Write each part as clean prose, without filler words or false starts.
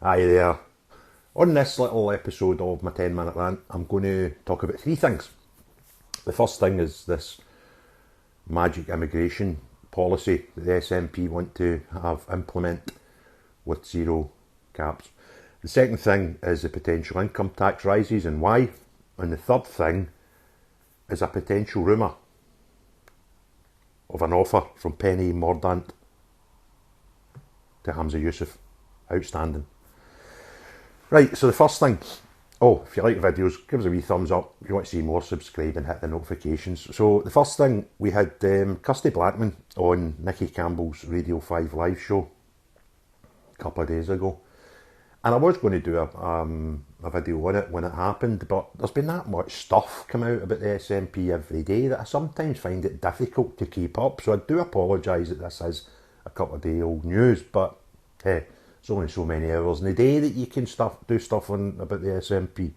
Hi there. On this little episode of my 10-minute rant, I'm going to talk about three things. The first thing is this magic immigration policy that the SNP want to have implement with zero caps. The second thing is the potential income tax rises and why. And the third thing is a potential rumour of an offer from Penny Mordaunt to Humza Yousaf. Outstanding. Right, so the first thing, if you like the videos, give us a wee thumbs up. If you want to see more, subscribe and hit the notifications. So the first thing, we had Kirsty Blackman on Nicky Campbell's Radio 5 live show a couple of days ago. And I was going to do a video on it when it happened, but there's been that much stuff come out about the SNP every day that I sometimes find it difficult to keep up. So I do apologise that this is a couple of day old news, but hey, there's only so many hours in the day that you can do stuff on about the SNP.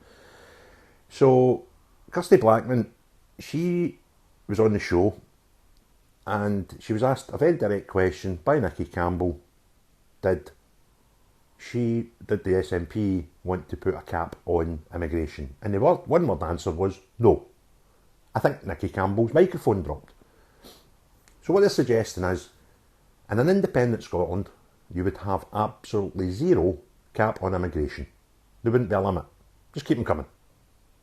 So Kirsty Blackman, she was on the show and she was asked a very direct question by Nicky Campbell. Did the SNP want to put a cap on immigration? And the one word answer was no. I think Nicky Campbell's microphone dropped. So what they're suggesting is, in an independent Scotland, you would have absolutely zero cap on immigration. There wouldn't be a limit. Just keep them coming.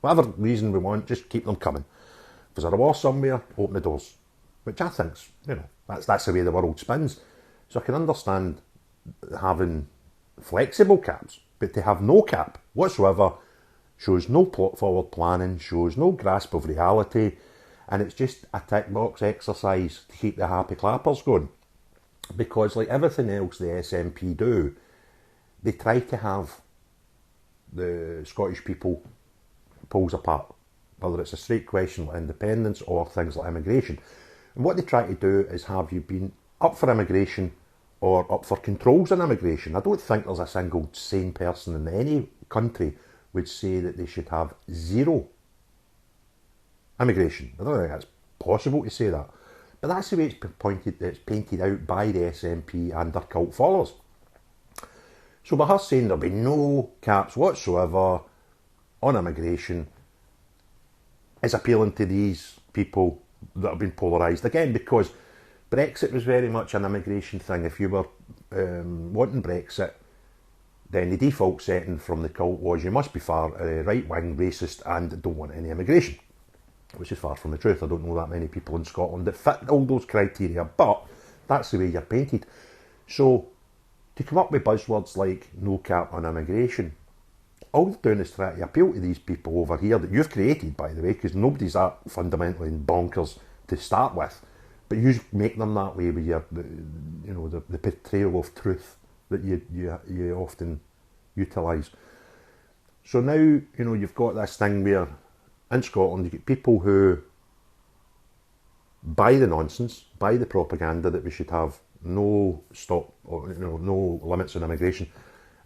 Whatever reason we want, just keep them coming. If there's a war somewhere, open the doors. Which I think's, that's the way the world spins. So I can understand having flexible caps, but to have no cap whatsoever shows no forward planning, shows no grasp of reality, and it's just a tick box exercise to keep the happy clappers going. Because like everything else the SNP do, they try to have the Scottish people pulls apart, whether it's a straight question like independence or things like immigration. And what they try to do is have you been up for immigration or up for controls on immigration. I don't think there's a single sane person in any country would say that they should have zero immigration. I don't think that's possible to say that. But that's the way it's painted out by the SNP and their cult followers. So by her saying there'll be no caps whatsoever on immigration is appealing to these people that have been polarised. Again, because Brexit was very much an immigration thing. If you were wanting Brexit, then the default setting from the cult was you must be far right-wing, racist and don't want any immigration. Which is far from the truth. I don't know that many people in Scotland that fit all those criteria, but that's the way you're painted. So to come up with buzzwords like no cap on immigration, all they're doing is trying to appeal to these people over here that you've created, by the way, because nobody's that fundamentally bonkers to start with, but you make them that way with your, the portrayal of truth that you often utilise. So now, you've got this thing where in Scotland, you get people who buy the nonsense, buy the propaganda that we should have no stop or no limits on immigration,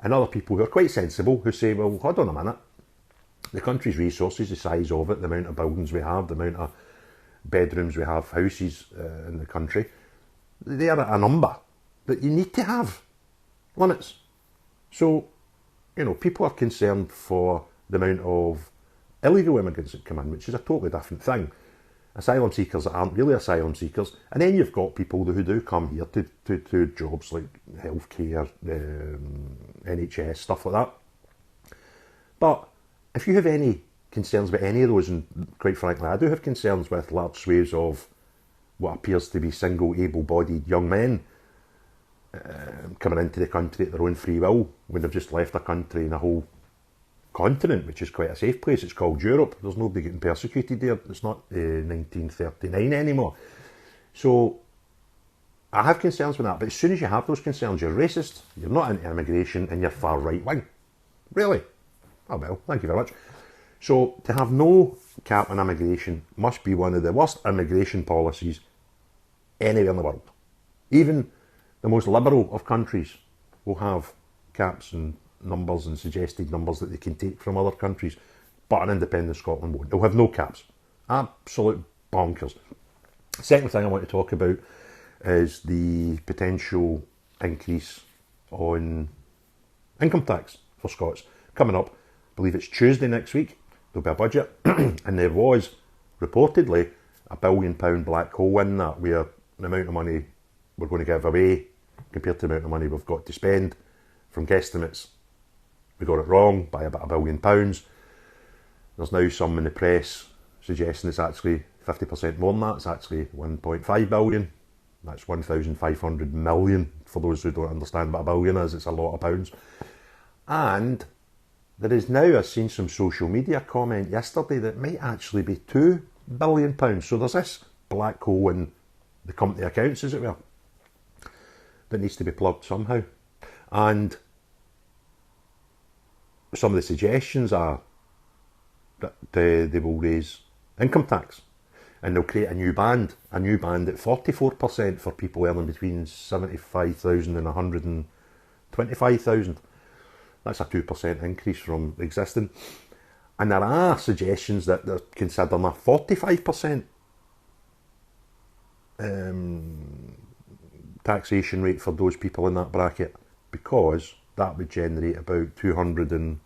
and other people who are quite sensible who say, well, hold on a minute, the country's resources, the size of it, the amount of buildings we have, the amount of bedrooms we have, houses in the country, they are a number that you need to have limits. So, people are concerned for the amount of illegal immigrants that come in, which is a totally different thing. Asylum seekers that aren't really asylum seekers, and then you've got people who do come here to jobs like healthcare, NHS, stuff like that. But if you have any concerns about any of those, and quite frankly I do have concerns with large swathes of what appears to be single able-bodied young men coming into the country at their own free will when they've just left a country and a whole continent, which is quite a safe place. It's called Europe. There's nobody getting persecuted there. It's not 1939 anymore. So I have concerns with that. But as soon as you have those concerns, you're racist, you're not into immigration, and you're far right wing. Really? Oh well, thank you very much. So to have no cap on immigration must be one of the worst immigration policies anywhere in the world. Even the most liberal of countries will have caps and numbers and suggested numbers that they can take from other countries, but an independent Scotland won't. They'll have no caps. Absolute bonkers. Second thing I want to talk about is the potential increase on income tax for Scots. Coming up, I believe it's Tuesday next week, there'll be a budget, and there was reportedly £1 billion black hole in that, where the amount of money we're going to give away compared to the amount of money we've got to spend. From guesstimates, we got it wrong by about £1 billion. There's now some in the press suggesting it's actually 50% more than that. It's actually 1.5 billion. That's 1,500 million. For those who don't understand what a billion is, it's a lot of pounds. And there is now, I've seen some social media comment yesterday that might actually be £2 billion. So there's this black hole in the company accounts, as it were, that needs to be plugged somehow. And some of the suggestions are that they will raise income tax, and they'll create a new band at 44% for people earning between 75,000 and 125,000. That's a 2% increase from existing. And there are suggestions that they're considering a 45% taxation rate for those people in that bracket, because that would generate about £257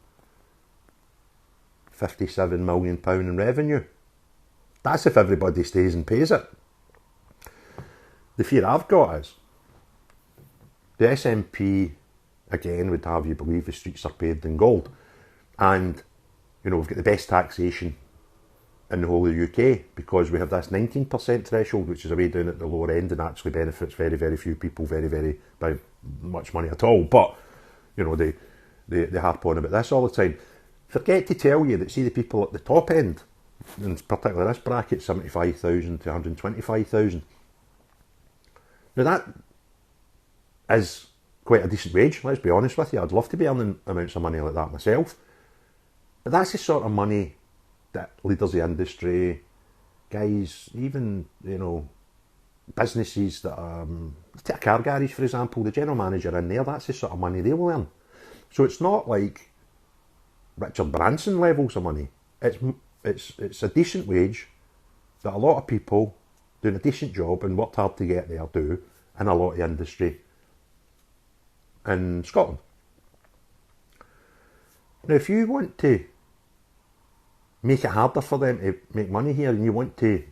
million in revenue. That's if everybody stays and pays it. The fear I've got is the SNP, again, would have you believe the streets are paved in gold. And, you know, we've got the best taxation in the whole of the UK, because we have this 19% threshold, which is a way down at the lower end and actually benefits very, very few people, very, by much money at all. But, you know, they harp on about this all the time. Forget to tell you that, see, the people at the top end, in particular this bracket, 75,000 to 125,000. Now that is quite a decent wage, let's be honest with you. I'd love to be earning amounts of money like that myself. But that's the sort of money that leaders of the industry, guys, even, you know, businesses that take a car garage, for example, the general manager in there, that's the sort of money they will earn. So it's not like Richard Branson levels of money. It's a decent wage that a lot of people doing a decent job and worked hard to get there do in a lot of the industry in Scotland. Now, if you want to make it harder for them to make money here, and you want to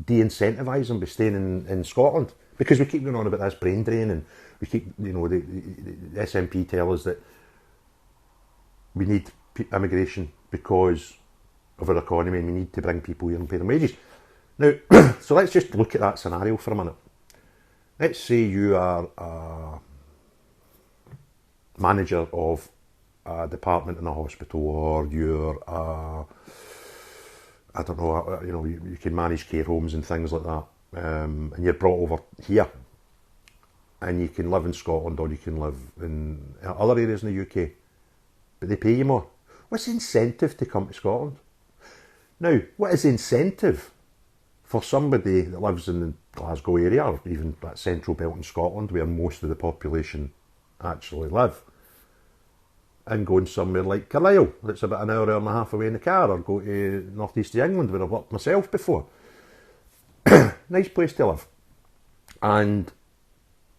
de-incentivise them by staying in Scotland, because we keep going on about this brain drain, and we keep, you know, the SNP tell us that we need immigration because of our economy, and we need to bring people here and pay them wages. Now, so let's just look at that scenario for a minute. Let's say you are a manager of a department in a hospital, or you're I don't know, you know, you can manage care homes and things like that, and you're brought over here, and you can live in Scotland or you can live in other areas in the UK, but they pay you more. What's the incentive to come to Scotland? Now, what is the incentive for somebody that lives in the Glasgow area, or even that central belt in Scotland where most of the population actually live, and going somewhere like Carlisle, that's about an hour and a half away in the car, or go to north east of England where I've worked myself before? Nice place to live, and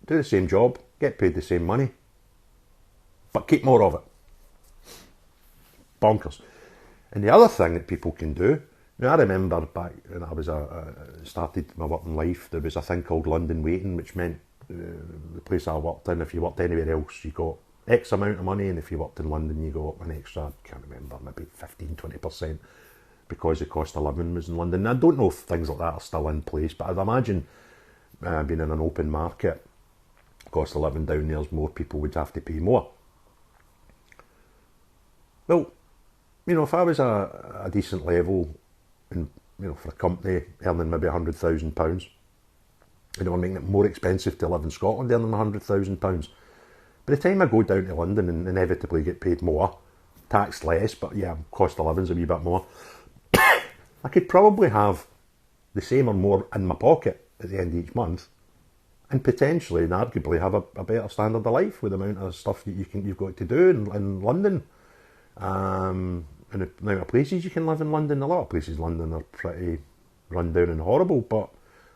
do the same job, get paid the same money, but keep more of it. Bonkers. And the other thing that people can do, now I remember back when I was started my working life, there was a thing called London waiting, which meant the place I worked in, if you worked anywhere else, you got X amount of money, and if you worked in London, you got an extra, I can't remember, maybe 15-20%, because the cost of living was in London. I don't know if things like that are still in place, but I'd imagine being in an open market, cost of living down there, more people would have to pay more. Well, you know, if I was a decent level, and, you know, for a company earning maybe £100,000, you know, making it more expensive to live in Scotland earning £100,000. By the time I go down to London and inevitably get paid more, taxed less, but yeah, cost of living's a wee bit more, I could probably have the same or more in my pocket at the end of each month, and potentially and arguably have a better standard of life with the amount of stuff that you've got to do in London. And the amount of places you can live in London. A lot of places in London are pretty run down and horrible, but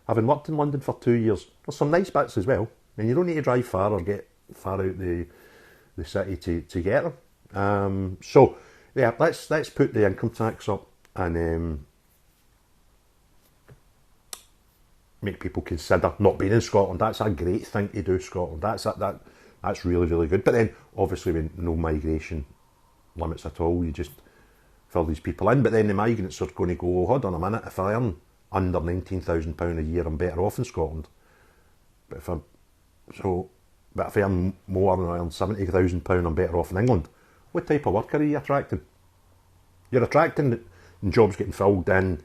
having worked in London for 2 years, there's some nice bits as well, and you don't need to drive far or get far out the the city to get them. So yeah, let's put the income tax up and make people consider not being in Scotland. That's a great thing to do, Scotland. That's really, really good. But then obviously with no migration limits at all, you just fill these people in. But then the migrants are going to go, oh, hold on a minute, if I earn under £19,000 a year, I'm better off in Scotland. But if I earn more than I earn £70,000, I'm better off in England. What type of worker are you attracting? You're attracting jobs getting filled in,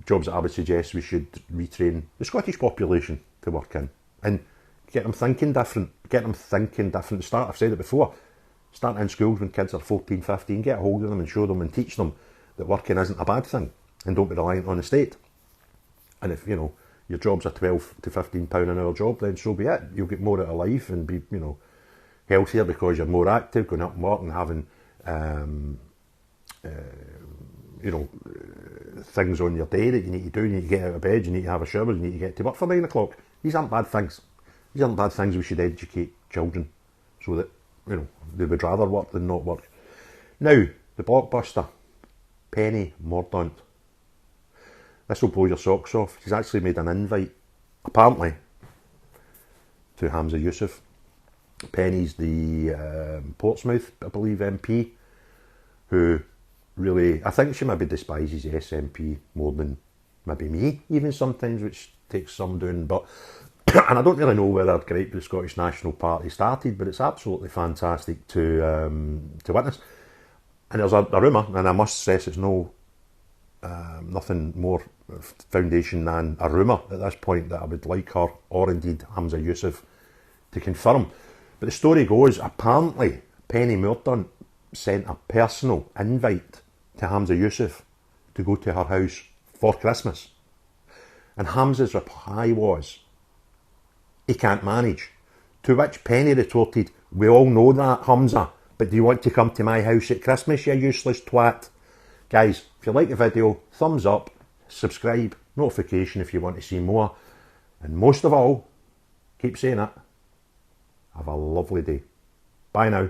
jobs that I would suggest we should retrain the Scottish population to work in and get them thinking different. I've said it before, start in schools when kids are 14, 15, get a hold of them and show them and teach them that working isn't a bad thing and don't be reliant on the state. And if, your job's a £12 to £15 an hour job, then so be it. You'll get more out of life and be, healthier because you're more active, going out and work and having, things on your day that you need to do. You need to get out of bed, you need to have a shower, you need to get to work for 9 o'clock. These aren't bad things. These aren't bad things. We should educate children so that, they would rather work than not work. Now, the blockbuster, Penny Mordaunt. This will blow your socks off. She's actually made an invite, apparently, to Humza Yousaf. Penny's the Portsmouth, I believe, MP, who really, I think she maybe despises the SNP more than maybe me, even sometimes, which takes some doing. But and I don't really know where that great the Scottish National Party started, but it's absolutely fantastic to witness. And there's a rumour, and I must stress it's nothing more foundation than a rumour at this point, that I would like her, or indeed Humza Yousaf, to confirm. But the story goes, apparently Penny Mordaunt sent a personal invite to Humza Yousaf to go to her house for Christmas. And Humza's reply was, he can't manage. To which Penny retorted, we all know that, Humza, but do you want to come to my house at Christmas, you useless twat? Guys, if you like the video, thumbs up, subscribe, notification if you want to see more. And most of all, keep saying it, have a lovely day. Bye now.